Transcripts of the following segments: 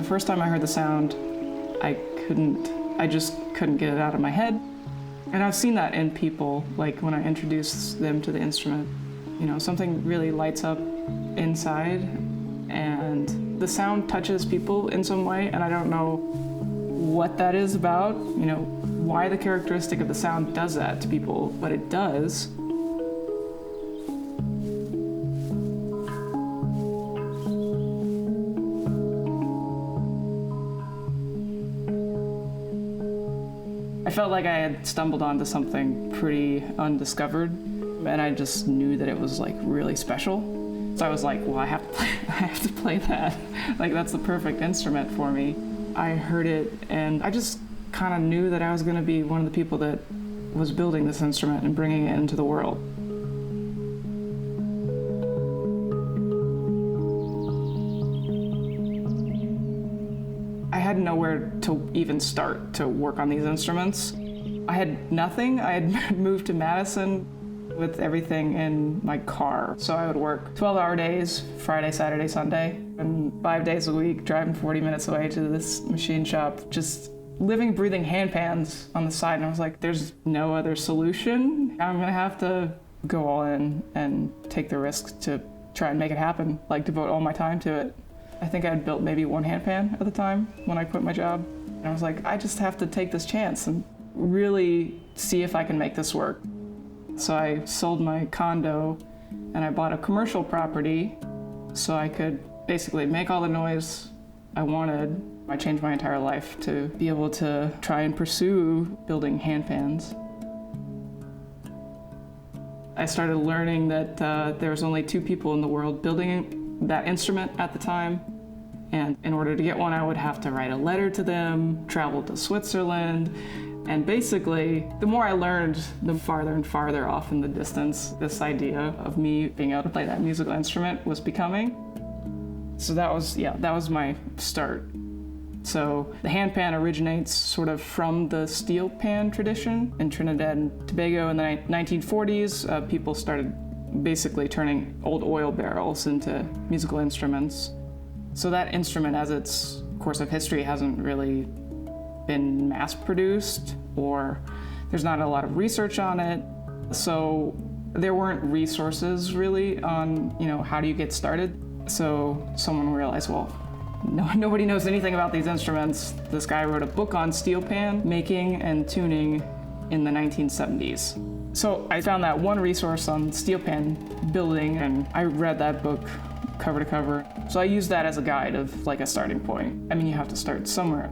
The first time I heard the sound, I just couldn't get it out of my head. And I've seen that in people, like when I introduce them to the instrument. You know, something really lights up inside and the sound touches people in some way, and I don't know what that is about, you know, why the characteristic of the sound does that to people, but it does. I felt like I had stumbled onto something pretty undiscovered, and I just knew that it was like really special. So I was like, well, I have to play that. Like, that's the perfect instrument for me. I heard it, and I just kind of knew that I was going to be one of the people that was building this instrument and bringing it into the world. I had nowhere to even start to work on these instruments. I had nothing. I had moved to Madison with everything in my car. So I would work 12-hour days, Friday, Saturday, Sunday, and 5 days a week, driving 40 minutes away to this machine shop, just living, breathing handpans on the side. And I was like, there's no other solution. I'm gonna have to go all in and take the risk to try and make it happen, like devote all my time to it. I think I had built maybe one handpan at the time when I quit my job. And I was like, I just have to take this chance and really see if I can make this work. So I sold my condo and I bought a commercial property so I could basically make all the noise I wanted. I changed my entire life to be able to try and pursue building handpans. I started learning that there was only 2 people in the world building that instrument at the time. And in order to get one, I would have to write a letter to them, travel to Switzerland. And basically, the more I learned, the farther and farther off in the distance this idea of me being able to play that musical instrument was becoming. So that was my start. So the handpan originates sort of from the steel pan tradition. In Trinidad and Tobago in the 1940s, people started basically turning old oil barrels into musical instruments. So that instrument, as its course of history, hasn't really been mass-produced, or there's not a lot of research on it. So there weren't resources really on, you know, how do you get started? So someone realized, well, nobody knows anything about these instruments. This guy wrote a book on steel pan making and tuning in the 1970s. So I found that one resource on steel pan building, and I read that book cover to cover. So I used that as a guide of like a starting point. I mean, you have to start somewhere.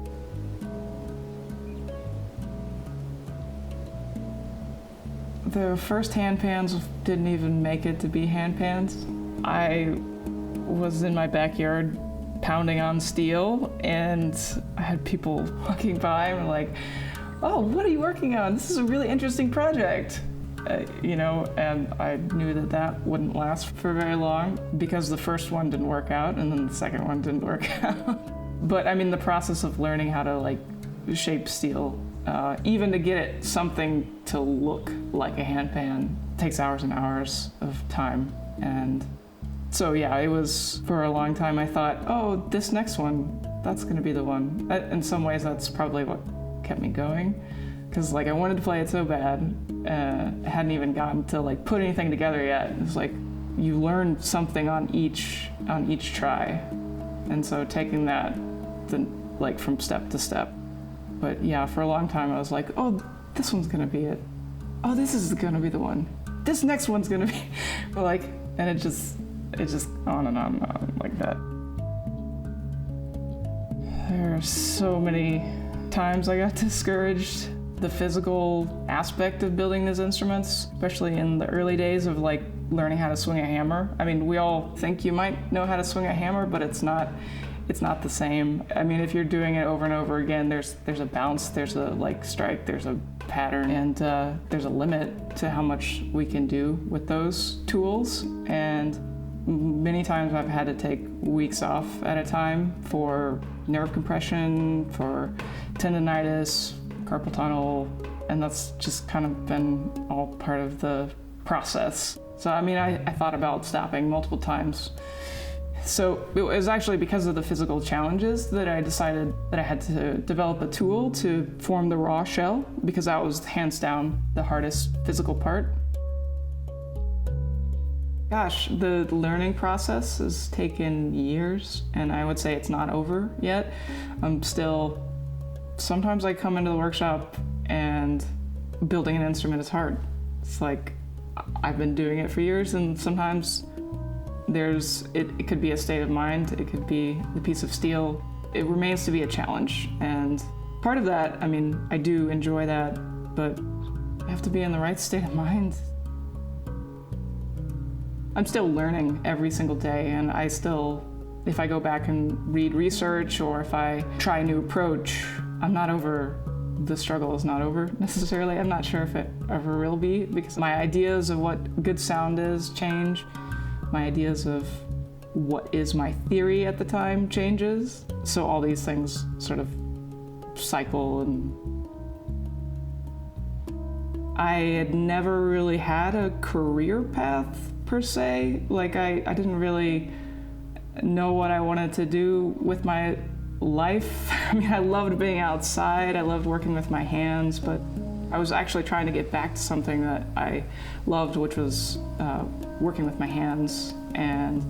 The first handpans didn't even make it to be handpans. I was in my backyard pounding on steel, and I had people walking by and were like, oh, what are you working on? This is a really interesting project. You know, and I knew that that wouldn't last for very long because the first one didn't work out and then the second one didn't work out. But I mean, the process of learning how to like shape steel, even to get it something to look like a handpan, takes hours and hours of time. And so yeah, it was for a long time I thought, oh, this next one, that's gonna be the one. In some ways that's probably what kept me going, because like I wanted to play it so bad. I hadn't even gotten to like put anything together yet. It's like you learn something on each try, and so taking that then like from step to step. But yeah, for a long time I was like, oh, this one's gonna be it. Oh, this is gonna be the one. This next one's gonna be like, and it just on and on and on like that. There are so many times I got discouraged. The physical aspect of building these instruments, especially in the early days of like learning how to swing a hammer. I mean, we all think you might know how to swing a hammer, but it's not the same. I mean, if you're doing it over and over again, there's a bounce, there's a like strike, there's a pattern, and there's a limit to how much we can do with those tools. And many times I've had to take weeks off at a time for nerve compression, for tendonitis, carpal tunnel, and that's just kind of been all part of the process. So I mean, I thought about stopping multiple times So it was actually because of the physical challenges that I decided that I had to develop a tool to form the raw shell, because that was hands down the hardest physical part. Gosh, the learning process has taken years, and I would say it's not over yet. Sometimes I come into the workshop and building an instrument is hard. It's like, I've been doing it for years, and sometimes it could be a state of mind, it could be the piece of steel. It remains to be a challenge, and part of that, I mean, I do enjoy that, but I have to be in the right state of mind. I'm still learning every single day, and if I go back and read research or if I try a new approach, the struggle is not over necessarily. I'm not sure if it ever will be, because my ideas of what good sound is change. My ideas of what is my theory at the time changes. So all these things sort of cycle, and I had never really had a career path per se. Like I didn't really know what I wanted to do with my life. I mean, I loved being outside, I loved working with my hands, but I was actually trying to get back to something that I loved, which was working with my hands and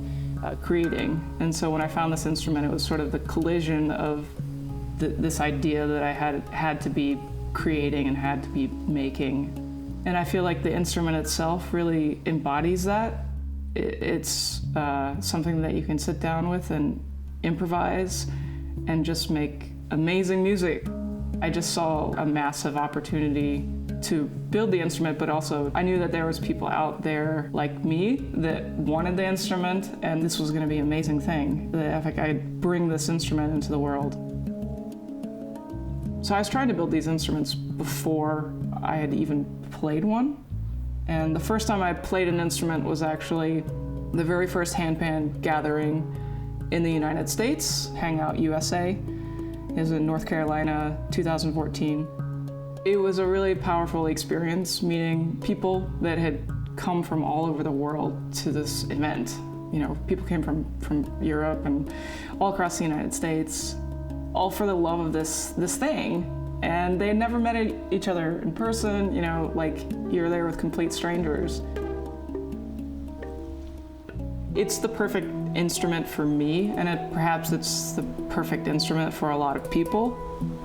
creating. And so when I found this instrument, it was sort of the collision of this idea that I had to be creating and had to be making. And I feel like the instrument itself really embodies that. It's something that you can sit down with and improvise and just make amazing music. I just saw a massive opportunity to build the instrument, but also I knew that there was people out there like me that wanted the instrument, and this was going to be an amazing thing, that if I could bring this instrument into the world. So I was trying to build these instruments before I had even played one. And the first time I played an instrument was actually the very first handpan gathering in the United States, Hangout USA. It was in North Carolina, 2014. It was a really powerful experience meeting people that had come from all over the world to this event. You know, people came from Europe and all across the United States, all for the love of this thing. And they had never met each other in person, you know, like you're there with complete strangers. It's the perfect instrument for me, and perhaps it's the perfect instrument for a lot of people.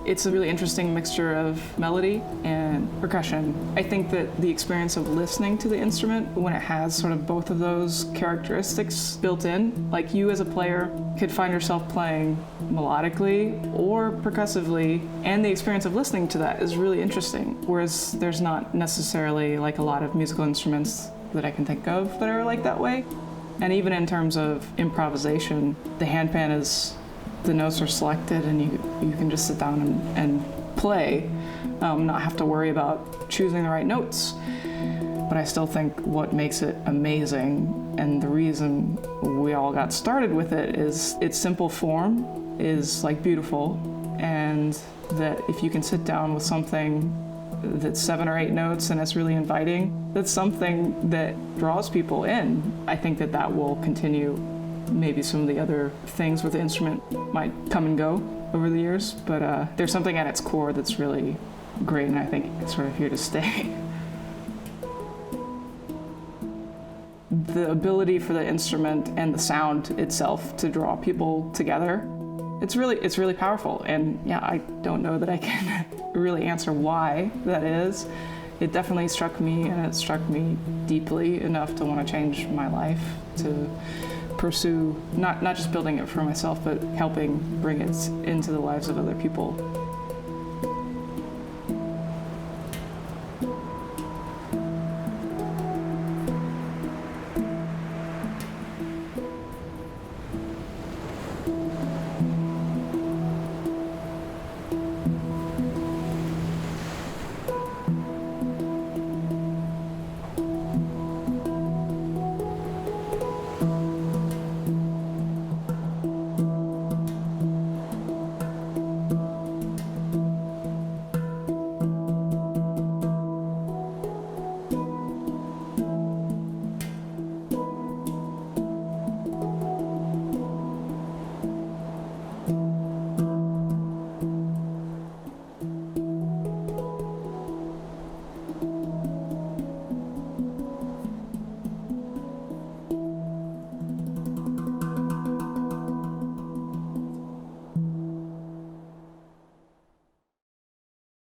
It's a really interesting mixture of melody and percussion. I think that the experience of listening to the instrument, when it has sort of both of those characteristics built in, like you as a player could find yourself playing melodically or percussively, and the experience of listening to that is really interesting. Whereas there's not necessarily like a lot of musical instruments that I can think of that are like that way. And even in terms of improvisation, the handpan the notes are selected and you can just sit down and play, not have to worry about choosing the right notes. But I still think what makes it amazing, and the reason we all got started with it, is its simple form is like beautiful, and that if you can sit down with something that's 7 or 8 notes and it's really inviting, that's something that draws people in. I think that will continue. Maybe some of the other things with the instrument might come and go over the years, but there's something at its core that's really great, and I think it's sort of here to stay. The ability for the instrument and the sound itself to draw people together, it's really powerful. And yeah, I don't know that I can really answer why that is. It definitely struck me, and it struck me deeply enough to want to change my life, to pursue not just building it for myself, but helping bring it into the lives of other people.